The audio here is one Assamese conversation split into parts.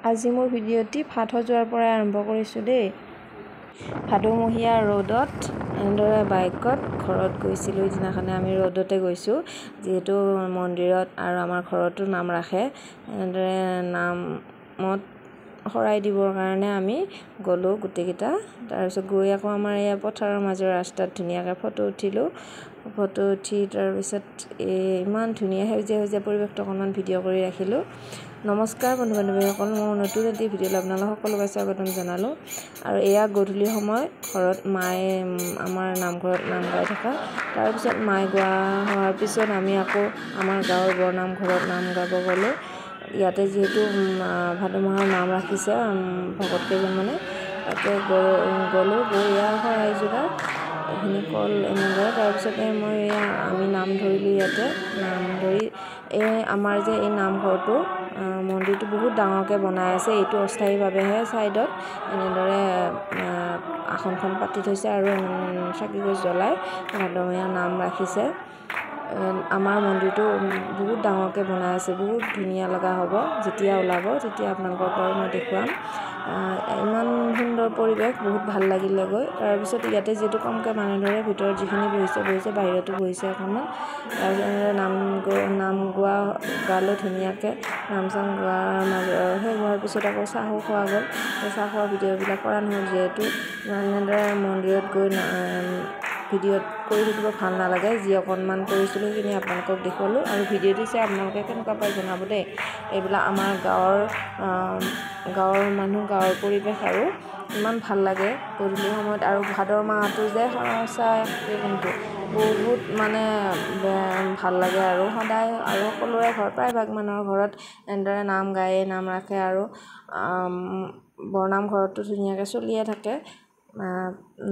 আজি মোৰ ভিডিঅ'টি ভাত সজোৱাৰ পৰা আৰম্ভ কৰিছোঁ দেই। ভাদমহীয়া ৰ'দত এনেদৰে বাইকত ঘৰত গৈছিলোঁ। সিদিনাখনে আমি ৰ'দতে গৈছোঁ, যিহেতু মন্দিৰত আৰু আমাৰ ঘৰতো নাম ৰাখে। এনেদৰে নামত শৰাই দিবৰ কাৰণে আমি গ'লোঁ গোটেইকেইটা। তাৰপিছত গৈ আকৌ আমাৰ এয়া পথাৰৰ মাজৰ ৰাস্তাত ধুনীয়াকৈ ফটো উঠিলোঁ। ফটো উঠি তাৰপিছত ইমান ধুনীয়া সেউজীয়া পৰিৱেশটো অকণমান ভিডিঅ' কৰি ৰাখিলোঁ। নমস্কাৰ বন্ধু বান্ধৱীসকল, মোৰ নতুন এটি ভিডিঅ'লৈ আপোনালোক সকলোকে স্বাগতম জনালোঁ। আৰু এয়া গধূলি সময় ঘৰত মায়ে আমাৰ নামঘৰত নাম গাই থকা। তাৰপিছত মায়ে গোৱা হোৱাৰ পিছত আমি আকৌ আমাৰ গাঁৱৰ বৰনামঘৰত নাম গাব গ'লোঁ। ইয়াতে যিহেতু ভাদমাহৰ নাম ৰাখিছে ভকত কেইজনমানে, তাতে গ'লোঁ। গৈ এয়া শৰাই যোৰা এইখিনি কল এনেদৰে। তাৰপিছতে আমি নাম ধৰিলোঁ। ইয়াতে নাম ধৰি আমাৰ যে এই নামঘৰটো মন্দিৰটো বহুত ডাঙৰকৈ বনাই আছে। এইটো অস্থায়ীভাৱেহে ছাইডত এনেদৰে আসনখন পাতি থৈছে আৰু চাকি গছ জ্বলাই ভাদমহীয়া নাম ৰাখিছে। আমাৰ মন্দিৰটো বহুত ডাঙৰকৈ বনাই আছে, বহুত ধুনীয়া লগা হ'ব। যেতিয়া ওলাব তেতিয়া আপোনালোকক বাৰু মই দেখুৱাম। ইমান সুন্দৰ পৰিৱেশ, বহুত ভাল লাগিলে গৈ। তাৰপিছত ইয়াতে যিহেতু কমকৈ মানুহ ধৰে, ভিতৰত যিখিনি বহিছে বাহিৰতো বহিছে অকণমান। তাৰপিছত নাম গালোঁ ধুনীয়াকৈ। নাম চাম শেষ হোৱাৰ পিছত আকৌ চাহো খোৱা গ'ল। চাহ খোৱা ভিডিঅ'বিলাক কৰা নহ'ল, যিহেতু এনেদৰে মন্দিৰত গৈ ভিডিঅ'ত কৰি থাকিব ভাল নালাগে। যি অকণমান কৰিছিলোঁ সেইখিনি আপোনালোকক দেখুৱালোঁ। আৰু ভিডিঅ'টো চাই আপোনালোকে কেনেকুৱা পায় জনাব দেই। এইবিলাক আমাৰ গাঁৱৰ মানুহ, গাঁৱৰ পৰিৱেশ আৰু ইমান ভাল লাগে গধূলি সময়ত। আৰু ভাদৰ মাহটো যে সঁচাকৈ কিন্তু বহুত ভাল লাগে আৰু সদায় আৰু সকলোৰে ঘৰত, প্ৰায়ভাগ মানুহৰ ঘৰত এনেদৰে নাম গায়ে নাম ৰাখে। আৰু বৰনাম ঘৰতো ধুনীয়াকৈ চলিয়ে থাকে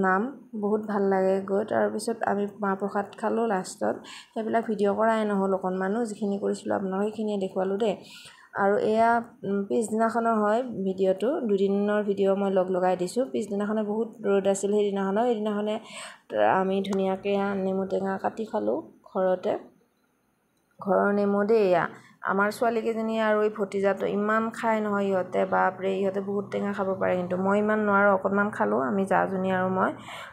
নাম, বহুত ভাল লাগে গৈ। তাৰপিছত আমি মাহ প্ৰসাদ খালোঁ লাষ্টত। সেইবিলাক ভিডিঅ' কৰাই নহ'ল অকণমানো, যিখিনি কৰিছিলোঁ আপোনালোকক সেইখিনিয়ে দেখুৱালোঁ দেই। আৰু এয়া পিছদিনাখনৰ হয় ভিডিঅ'টো, দুদিনৰ ভিডিঅ' মই লগাই দিছোঁ। পিছদিনাখনে বহুত ৰ'দ আছিল। সেইদিনাখনে আমি ধুনীয়াকৈ নেমু টেঙা কাটি খালোঁ ঘৰতে, ঘৰৰ নেমু দেই। এয়া আমাৰ ছোৱালীকেইজনীয়ে আৰু এই ভতিজাটো ইমান খায় নহয় ইহঁতে, বাপৰে, ইহঁতে বহুত টেঙা খাব পাৰে, কিন্তু মই ইমান নোৱাৰোঁ। অকণমান খালোঁ আমি জাজনী আৰু মই,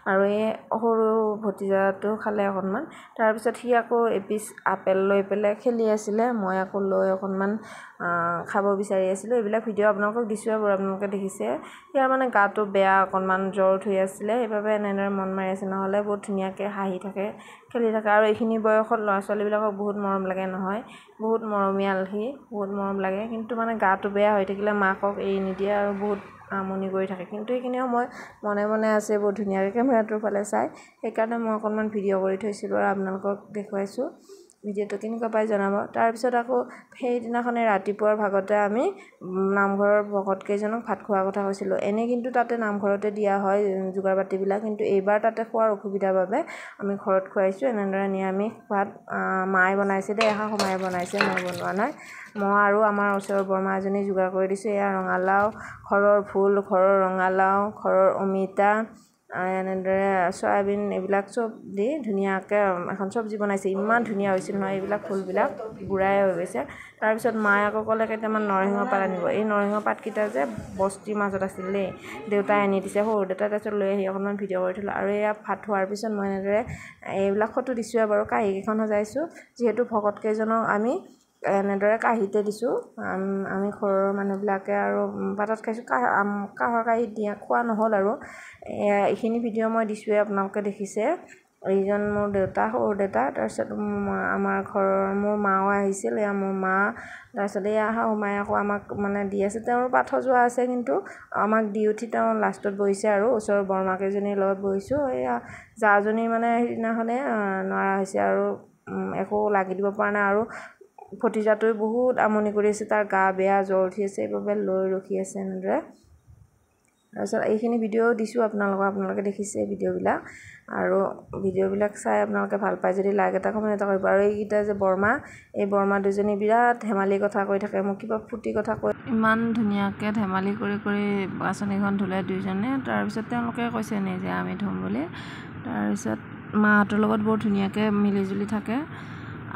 আৰু এই সৰু ভতিজাটো খালে অকণমান। তাৰপিছত সি আকৌ এপিচ আপেল লৈ পেলাই খেলি আছিলে, মই আকৌ লৈ অকণমান খাব বিচাৰি আছিলোঁ। এইবিলাক ভিডিঅ' আপোনালোকক দিছোঁ আৰু আপোনালোকে দেখিছে। ইয়াৰ গাটো বেয়া, অকণমান জ্বৰ উঠি আছিলে, সেইবাবে এনেদৰে মন মাৰি আছে। নহ'লে বহুত ধুনীয়াকৈ হাঁহি থাকে, খেলি থাকে। আৰু এইখিনি বয়সত ল'ৰা ছোৱালীবিলাকক বহুত মৰম লাগে নহয়, বহুত মৰমীয়াল সি, বহুত মৰম লাগে। কিন্তু গাটো বেয়া হৈ থাকিলে মাকক এৰি নিদিয়ে আৰু বহুত আমনি কৰি থাকে। কিন্তু সেইখিনি সময় মনে আছে বহুত ধুনীয়াকৈ কেমেৰাটোৰ ফালে চাই। সেইকাৰণে মই অকণমান ভিডিঅ' কৰি থৈছিলোঁ আৰু আপোনালোকক দেখুৱাইছোঁ। ভিডিঅ'টো কেনেকুৱা পাই জনাব। তাৰপিছত আকৌ সেইদিনাখনে ৰাতিপুৱাৰ ভাগতে আমি নামঘৰৰ ভকত কেইজনক ভাত খোৱাৰ কথা কৈছিলোঁ। এনেই কিন্তু তাতে নামঘৰতে দিয়া হয় যোগাৰ পাতিবিলাক, কিন্তু এইবাৰ তাতে খোৱাৰ অসুবিধাৰ বাবে আমি ঘৰত খুৱাইছোঁ। এনেদৰে নিৰামিষ ভাত মায়ে বনাইছে দেই, শাহু মায়ে বনাইছে, মই বনোৱা নাই। মই আৰু আমাৰ ওচৰৰ বৰমা এজনী যোগাৰ কৰি দিছোঁ। এয়া ৰঙালাও, ঘৰৰ ভোল, ঘৰৰ ৰঙালাও, ঘৰৰ অমিতা, এনেদৰে চয়াবিন, এইবিলাক চব দি ধুনীয়াকৈ এখন চব্জি বনাইছে। ইমান ধুনীয়া হৈছিল নহয়, এইবিলাক ফুলবিলাক বুঢ়াই হৈ গৈছে। তাৰপিছত মায়ে আকৌ ক'লে কেইটামান নৰসিংহ পাত আনিব। এই নৰসিংহ পাতকেইটা যে বস্তিৰ মাজত আছিল দেই, দেউতাই আনি দিছে, সৰু দেউতাই। তাৰপিছত লৈ আহি অকণমান ভিডিঅ' কৰি থলোঁ। আৰু এয়া ভাত হোৱাৰ পিছত মই এনেদৰে এইবিলাক ফটো দিছোঁৱে বাৰু, কাঁহীকেইখন সজাইছোঁ। যিহেতু ভকত কেইজনক আমি এনেদৰে কাঁহীতে দিছোঁ, আমি ঘৰৰ মানুহবিলাকে আৰু পাতত খাইছোঁ। কাঁহৰ কাঁহীত খোৱা নহ'ল আৰু এইখিনি ভিডিঅ' মই দিছোঁৱে, আপোনালোকে দেখিছে। এইজন মোৰ দেউতা, সৰু দেউতা। তাৰপিছত আমাৰ ঘৰৰ মোৰ মাও আহিছিল, এয়া মোৰ মা। তাৰপিছত এয়া শাহু মায়ে আকৌ আমাক দি আছে। তেওঁৰ পাত সজোৱা আছে, কিন্তু আমাক দি উঠি তেওঁ লাষ্টত বহিছে আৰু ওচৰৰ বৰমা কেইজনীৰ লগত বহিছোঁ। এয়া জাজনী সেইদিনাখনে নোৱাৰা হৈছে আৰু একো লাগি দিব পৰা নাই। আৰু ভতিজাটোৱে বহুত আমনি কৰি আছে, তাৰ গা বেয়া, জ্বৰ উঠি আছে, সেইবাবে লৈ ৰখি আছে এনেদৰে। তাৰপিছত এইখিনি ভিডিঅ' দিছোঁ আপোনালোকে দেখিছে ভিডিঅ'বিলাক। আৰু ভিডিঅ'বিলাক চাই আপোনালোকে ভাল পায় যদি লাইক এটা কমেণ্ট এটা কৰিব। আৰু এইকেইটা যে বৰমা, এই বৰমা দুজনী বিৰাট ধেমালি কথা কৈ থাকে, মোক কিবা ফূৰ্তি কথা কৈ ইমান ধুনীয়াকৈ ধেমালি কৰি বাচনকেইখন ধুলে দুইজনে। তাৰপিছত তেওঁলোকে কৈছে নিজে আমি ধুম বুলি। তাৰপিছত মাহঁতৰ লগত বৰ ধুনীয়াকৈ মিলি জুলি থাকে।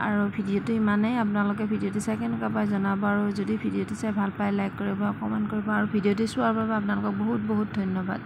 আৰু ভিডিঅ'টো ইমানেই। আপোনালোকে ভিডিঅ'টো চাই কেনেকুৱা পায় জনাব, আৰু যদি ভিডিঅ'টো চাই ভাল পায় লাইক কৰিব, কমেণ্ট কৰিব, আৰু ভিডিঅ'টো চোৱাৰ বাবে আপোনালোকক বহুত বহুত ধন্যবাদ।